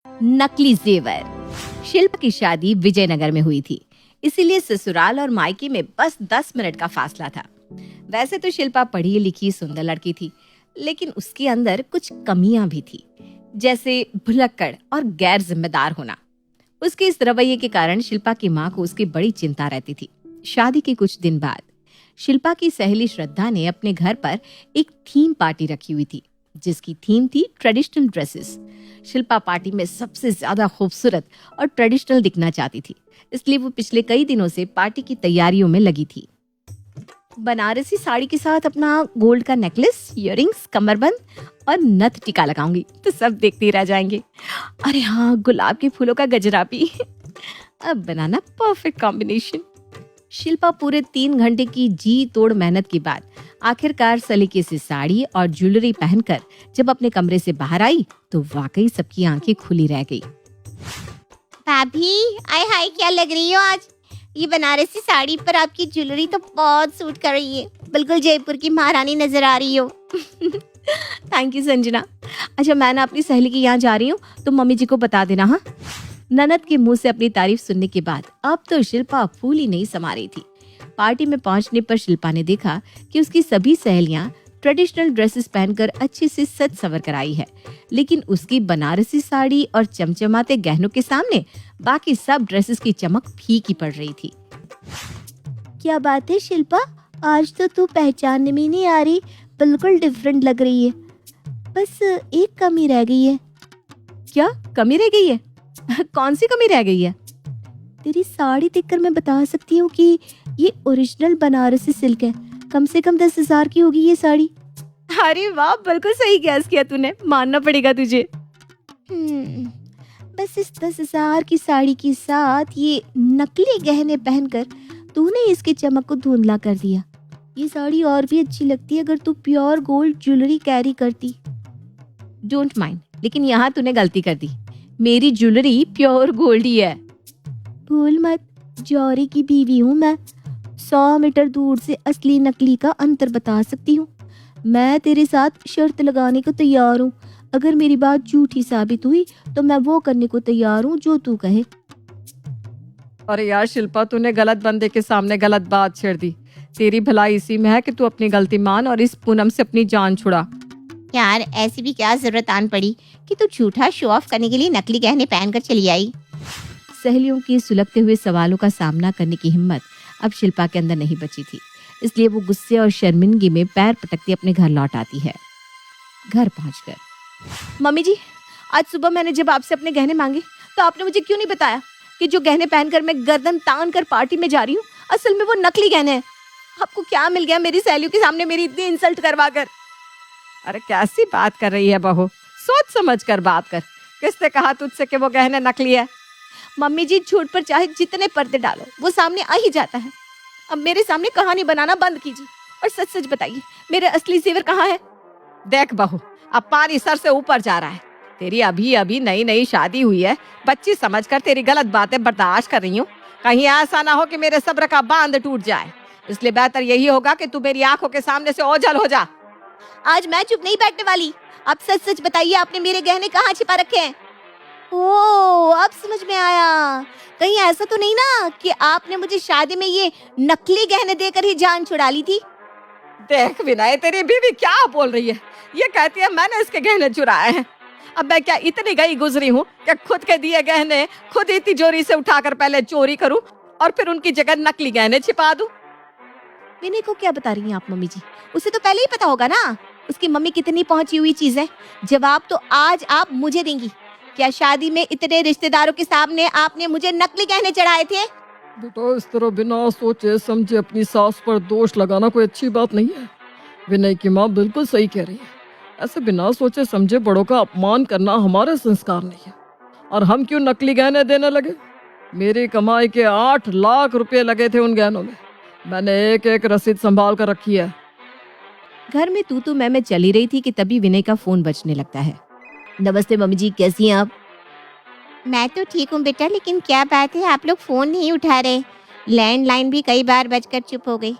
नकली जेवर। शिल्पा की शादी विजयनगर में हुई थी, इसीलिए ससुराल और मायके में बस 10 मिनट का फासला था। वैसे तो शिल्पा पढ़ी लिखी सुंदर लड़की थी, लेकिन उसके अंदर कुछ कमियां भी थी, जैसे भुलक्कड़ और गैर जिम्मेदार होना। उसके इस रवैये के कारण शिल्पा की माँ को उसकी बड़ी चिंता रहती थी। शादी के कुछ दिन बाद शिल्पा की सहेली श्रद्धा ने अपने घर पर एक थीम पार्टी रखी हुई थी, जिसकी थीम थी ट्रेडिशनल ड्रेसेस। शिल्पा पार्टी में सबसे ज्यादा खूबसूरत और ट्रेडिशनल दिखना चाहती थी, इसलिए वो पिछले कई दिनों से पार्टी की तैयारियों में लगी थी। बनारसी साड़ी के साथ अपना गोल्ड का नेकलेस, इयररिंग्स, कमरबंद और नथ टीका लगाऊंगी तो सब देखते ही रह जाएंगे। अरे हाँ, गुलाब के फूलों का गजरा भी। अब बनाना परफेक्ट कॉम्बिनेशन। शिल्पा पूरे 3 घंटे की जी तोड़ मेहनत के बाद आखिरकार सलीके से साड़ी और ज्वेलरी पहनकर जब अपने कमरे से बाहर आई तो वाकई सबकी आंखें खुली रह गई। भाभी, आय हाय, क्या लग रही हो आज। ये बनारसी साड़ी पर आपकी ज्वेलरी तो बहुत सूट कर रही है, बिल्कुल जयपुर की महारानी नजर आ रही हो। Thank you Sanjana. अच्छा, मैं ना अपनी सहेली के यहाँ जा रही हूँ, तो मम्मी जी को बता देना। हाँ। ननद के मुंह से अपनी तारीफ सुनने के बाद अब तो शिल्पा फूल ही नहीं समा रही थी। पार्टी में पहुंचने पर शिल्पा ने देखा कि उसकी सभी सहेलियां ट्रेडिशनल ड्रेसेस पहनकर अच्छे से सज संवर कर आई है, लेकिन उसकी बनारसी साड़ी और चमचमाते गहनों के सामने बाकी सब ड्रेसेस की चमक फीकी पड़ रही थी। क्या बात है शिल्पा, आज तो तू पहचानने में नहीं आ रही, बिल्कुल डिफरेंट लग रही है। बस एक कमी रह गई है। क्या कमी रह गई है? कौन सी कमी रह गई है? तेरी साड़ी देखकर मैं बता सकती हूँ कि ये ओरिजिनल बनारसी सिल्क है। कम से कम 10,000 की होगी ये साड़ी। अरे वाह, बिल्कुल सही गैस किया तूने, मानना पड़ेगा तुझे। बस इस 10,000 की साड़ी के साथ ये नकली गहने पहनकर तूने इसकी चमक को धुंधला कर दिया। ये साड़ी और भी अच्छी लगती है अगर तू प्योर गोल्ड ज्वेलरी कैरी करती। डोंट माइंड, लेकिन यहाँ तूने गलती कर दी। मेरी ज्वेलरी प्योर गोल्ड ही है। भूल मत, जौहरी की बीवी हूँ मैं। 100 मीटर दूर से असली नकली का अंतर बता सकती हूँ। मैं तेरे साथ शर्त लगाने को तैयार हूँ। अगर मेरी बात झूठी साबित हुई तो मैं वो करने को तैयार हूँ जो तू कहे। अरे यार शिल्पा, तूने गलत बंदे के सामने गलत बात छेड़ दी। तेरी भलाई इसी में है कि तू अपनी गलती मान और इस पूनम से अपनी जान छुड़ा। यार, ऐसी भी क्या जरूरत आन पड़ी कि तू झूठा शो ऑफ करने के लिए नकली गहने पहनकर चली आई। सहेलियों के सुलगते हुए सवालों का सामना करने की हिम्मत अब शिल्पा के अंदर नहीं बची थी, इसलिए वो गुस्से और शर्मिंदगी में पैर पटकती अपने घर लौट आती है। घर पहुंचकर, मम्मी जी, आज सुबह मैंने जब आपसे अपने गहने मांगे तो आपने मुझे क्यों नहीं बताया कि जो गहने पहनकर मैं गर्दन तान कर पार्टी में जा रही हूँ असल में वो नकली गहने हैं। आपको क्या मिल गया मेरी सहेलियों के सामने मेरी इतनी इंसल्ट करवा कर? अरे कैसी बात कर रही है बहू, सोच समझ कर बात कर। किसने कहा तुझसे कि वो गहने नकली है? मम्मी जी, झूठ पर चाहे जितने पर्दे डालो वो सामने आ ही जाता है। अब मेरे सामने कहानी बनाना बंद कीजिए और सच सच बताइए, मेरे असली जेवर कहाँ है? देख बहू, अब पानी सर से ऊपर जा रहा है। तेरी अभी अभी नई नई शादी हुई है, बच्ची समझकर तेरी गलत बातें बर्दाश्त कर रही हूँ। कहीं ऐसा ना हो कि मेरे सब्र का बांध टूट जाए, इसलिए बेहतर यही होगा कि तू मेरी आंखों के सामने से ओझल हो जा। आज मैं चुप नहीं बैठने वाली। आप सच सच बताइए, आपने मेरे गहने कहाँ छिपा रखे हैं? ओह, अब समझ में आया। कहीं ऐसा तो नहीं ना कि आपने मुझे शादी में ये नकली गहने देकर ही जान छुड़ा ली थी? देख विनय, तेरी बीवी क्या बोल रही है? ये कहती है मैंने इसके गहने चुराए हैं। अब मैं क्या इतनी गई गुजरी हूँ कि खुद के दिए गहने खुद ही तिजोरी से उठाकर पहले चोरी करूँ और फिर उनकी जगह नकली गहने छिपा दूँ? विनय को क्या बता रही हैं आप मम्मी जी? उसे तो पहले ही पता होगा ना उसकी मम्मी कितनी पहुंची हुई चीज है। जवाब तो आज आप मुझे देंगी। क्या शादी में इतने रिश्तेदारों के सामने आपने मुझे नकली गहने चढ़ाए थे? बेटा, इस तरह बिना सोचे समझे अपनी सास पर दोष लगाना कोई अच्छी बात नहीं है। विनय की माँ बिल्कुल सही कह रही है। ऐसे बिना सोचे समझे बड़ों का अपमान करना हमारे संस्कार नहीं है। और हम क्यों नकली गहने देने लगे? मेरी कमाई के 8 लाख रुपए लगे थे उन गहनों में। मैंने एक एक रसीद संभाल कर रखी है। घर में तू मैं चली रही थी कि तभी विनय का फोन बजने लगता है। नमस्ते मम्मी जी, कैसी हैं आप? मैं तो ठीक हूँ बेटा, लेकिन क्या बात है आप लोग फोन नहीं उठा रहे? लैंडलाइन भी कई बार बजकर चुप हो गई।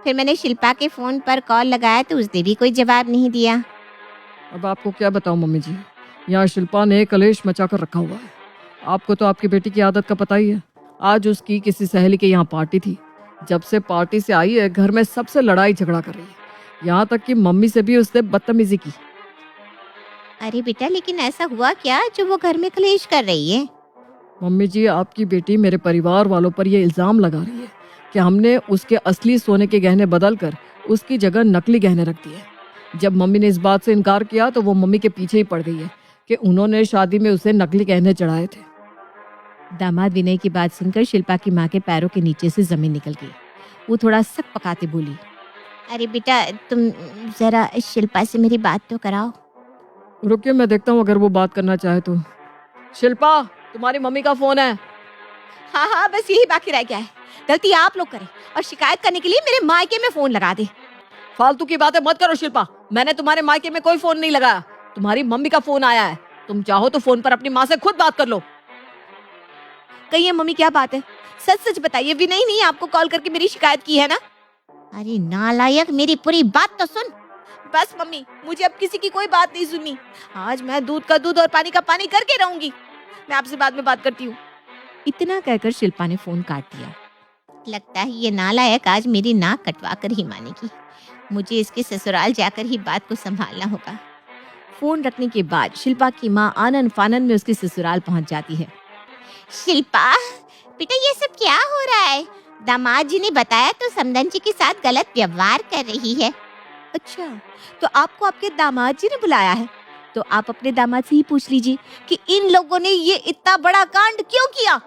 फिर मैंने शिल्पा के फोन पर कॉल लगाया तो उसने भी कोई जवाब नहीं दिया। अब आपको क्या बताऊं मम्मी जी, यहाँ शिल्पा ने कलेश मचा कर रखा हुआ है। आपको तो आपकी बेटी की आदत का पता ही है। आज उसकी किसी सहेली के यहाँ पार्टी थी। जब से पार्टी से आई है घर में सबसे लड़ाई झगड़ा कर रही है। यहाँ तक कि मम्मी से भी उसने बदतमीजी की। अरे बेटा, लेकिन ऐसा हुआ क्या जो वो घर में कलेश कर रही है? मम्मी जी, आपकी बेटी मेरे परिवार वालों पर यह इल्जाम लगा रही है कि हमने उसके असली सोने के गहने बदल कर उसकी जगह नकली गहने रख दिए। जब मम्मी ने इस बात से इनकार किया तो वो मम्मी के पीछे ही पड़ गई है कि उन्होंने शादी में उसे नकली गहने चढ़ाए थे। दामाद विनय की बात सुनकर शिल्पा की माँ के पैरों के नीचे से जमीन निकल गई। वो थोड़ा सक पकाते बोली, अरे बेटा, तुम जरा शिल्पा से मेरी बात तो कराओ। रुकिए, मैं देखता हूँ अगर वो बात करना चाहे तो। शिल्पा, तुम्हारी मम्मी का फोन है। हाँ हाँ, बस यही बाकी रह गया है। गलती आप लोग करें और शिकायत करने के लिए मेरे मायके में फोन लगा दे। फालतू की बातें मत करो शिल्पा। मैंने तुम्हारे मायके में कोई फोन नहीं लगाया। तुम्हारी मम्मी का फोन आया है। तुम चाहो तो फोन पर अपनी माँ से खुद बात कर लो। कहिए मम्मी, क्या बात है? सच सच बताइए। विनय नहीं आपको कॉल करके मेरी शिकायत की है ना? अरे नालायक, मेरी पूरी बात तो सुन। बस मम्मी, मुझे अब किसी की कोई बात नहीं सुननी। आज मैं दूध का दूध और पानी का पानी करके रहूंगी। मैं आपसे बाद में बात करती हूँ। इतना कहकर शिल्पा ने फोन काट दिया। लगता है ये नालायक आज मेरी नाक कटवा कर ही मानेगी। मुझे इसके ससुराल जाकर ही बात को संभालना होगा। फोन रखने के बाद शिल्पा की माँ आनन फानन में उसके ससुराल पहुंच जाती है। शिल्पा बेटा, ये सब क्या हो रहा है? दामाद जी ने बताया तो समदन जी के साथ गलत व्यवहार कर रही है। अच्छा, तो आपको आपके दामाद जी ने बुलाया है? तो आप अपने दामाद से ही पूछ लीजिए कि इन लोगों ने ये इतना बड़ा कांड क्यों किया।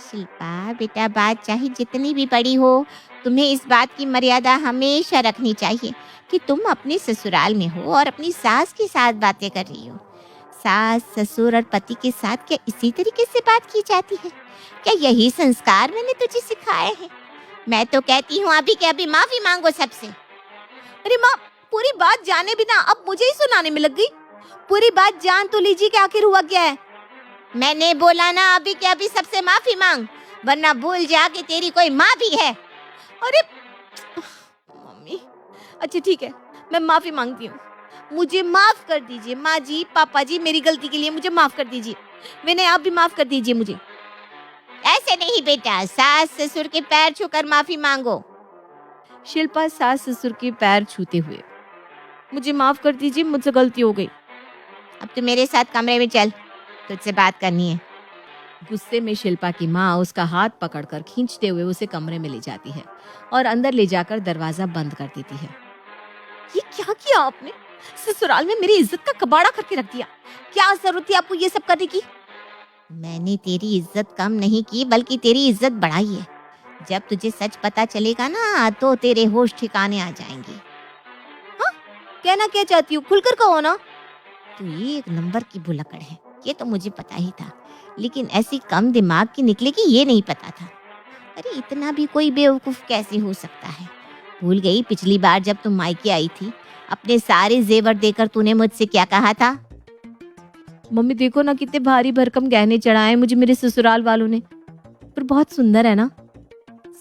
शिल्पा बेटा, बात चाहे जितनी भी बड़ी हो, तुम्हें इस बात की मर्यादा हमेशा रखनी चाहिए कि तुम अपने ससुराल में हो और अपनी सास के साथ बातें कर रही हो। सास, ससुर और पति के साथ क्या इसी तरीके से बात की जाती है? क्या यही संस्कार मैंने तुझे सिखाए हैं? मैं तो कहती हूँ अभी के अभी माफी मांगो सबसे। अरे माँ, पूरी बात जाने बिना अब मुझे ही सुनाने में लग गई। पूरी बात जान तो लीजिए कि आखिर हुआ क्या है। मैंने बोला ना, अभी के अभी सबसे माफी मांग, वरना भूल जा कि तेरी कोई माँ भी है। अरे मम्मी, अच्छा ठीक है, मैं माफी मांगती हूँ। मुझे माफ कर दीजिए माँ जी, पापा जी, मेरी गलती के लिए मुझे माफ कर दीजिए। विनय, आप भी माफ कर दीजिए मुझे। ऐसे नहीं बेटा, सास ससुर के पैर छूकर माफी मांगो। शिल्पा सास ससुर के पैर छूते हुए, मुझे माफ कर दीजिए, मुझसे गलती हो गई। अब तू मेरे साथ कमरे में चल, तुझसे बात करनी है। गुस्से में शिल्पा की माँ उसका हाथ पकड़कर खींचते हुए उसे कमरे में ले जाती है और अंदर ले जाकर दरवाजा बंद कर देती है। ये क्या किया आपने? ससुराल में मेरी इज्जत का कबाड़ा करके रख दिया। क्या जरूरत थी आपको ये सब करने की? मैंने तेरी इज्जत कम नहीं की, बल्कि तेरी इज्जत बढ़ाई है। जब तुझे सच पता चलेगा ना, तो तेरे होश ठिकाने आ जाएंगे। हाँ, कहना क्या चाहती हूँ? खुलकर कहो ना। तू एक नंबर की भुलक्कड़ है, ये तो मुझे पता ही था, लेकिन ऐसी कम दिमाग की निकलेगी ये नहीं पता था। अरे इतना भी कोई बेवकूफ कैसे हो सकता है? भूल गई पिछली बार जब तुम मायके आई थी, अपने सारे जेवर देकर तूने मुझसे क्या कहा था? मम्मी देखो ना, कितने भारी भरकम गहने चढ़ाए मुझे मेरे ससुराल वालों ने, पर बहुत सुंदर है ना।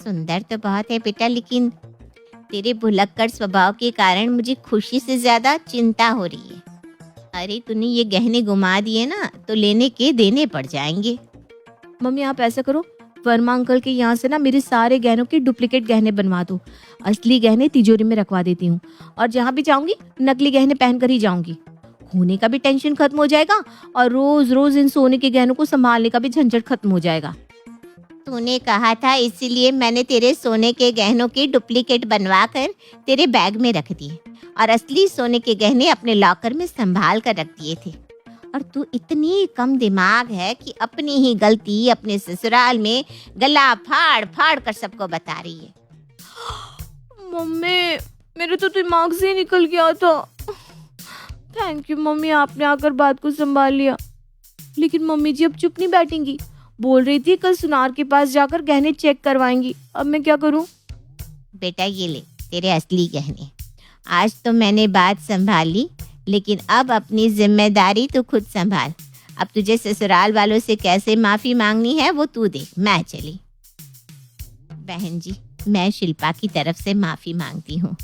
सुंदर तो बहुत है बेटा, लेकिन तेरे भुलक्कड़ स्वभाव के कारण मुझे खुशी से ज्यादा चिंता हो रही है। अरे तूने ये गहने गुमा दिए ना, तो लेने के देने पड़ जाएंगे। मम्मी आप ऐसा करो, वर्मा अंकल के यहाँ से ना मेरे सारे गहनों के डुप्लीकेट गहने बनवा दो। असली गहने तिजोरी में रखवा देती हूँ और जहाँ भी जाऊंगी नकली गहने पहनकर ही जाऊंगी। होने का भी टेंशन खत्म हो जाएगा और रोज रोज इन सोने के गहनों को संभालने का भी झंझट खत्म हो जाएगा। तूने कहा था, इसीलिए मैंने तेरे सोने के गहनों के डुप्लीकेट बनवा कर तेरे बैग में रख दिए और असली सोने के गहने अपने लॉकर में संभाल कर रख दिए थे। और तू इतनी कम दिमाग है कि अपनी ही गलती अपने ससुराल में गला फाड़ फाड़ कर सबको बता रही है। मम्मी, मेरे तो दिमाग से ही निकल गया था। थैंक यू मम्मी, आपने आकर बात को संभाल लिया। लेकिन मम्मी जी अब चुप नहीं बैठेंगी। बोल रही थी कल सुनार के पास जाकर गहने चेक करवाएंगी। अब मैं क्या करूं? बेटा ये ले तेरे असली गहने। आज तो मैंने बात संभाल ली, लेकिन अब अपनी जिम्मेदारी तू खुद संभाल। अब तुझे ससुराल वालों से कैसे माफी मांगनी है वो तू देख। मैं चली। बहन जी, मैं शिल्पा की तरफ से माफी मांगती हूँ।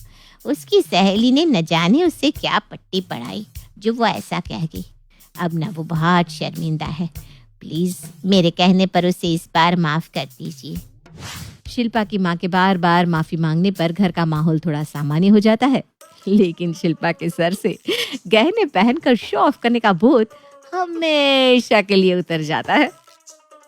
उसकी सहेली ने न जाने उससे क्या पट्टी पढ़ाई, जो वो ऐसा कह गई। अब ना वो बहुत शर्मिंदा है। प्लीज मेरे कहने पर उसे इस बार माफ कर दीजिए। शिल्पा की माँ के बार बार माफी मांगने पर घर का माहौल थोड़ा सामान्य हो जाता है, लेकिन शिल्पा के सर से गहने पहनकर शो ऑफ करने का भूत हमेशा के लिए उतर जाता है।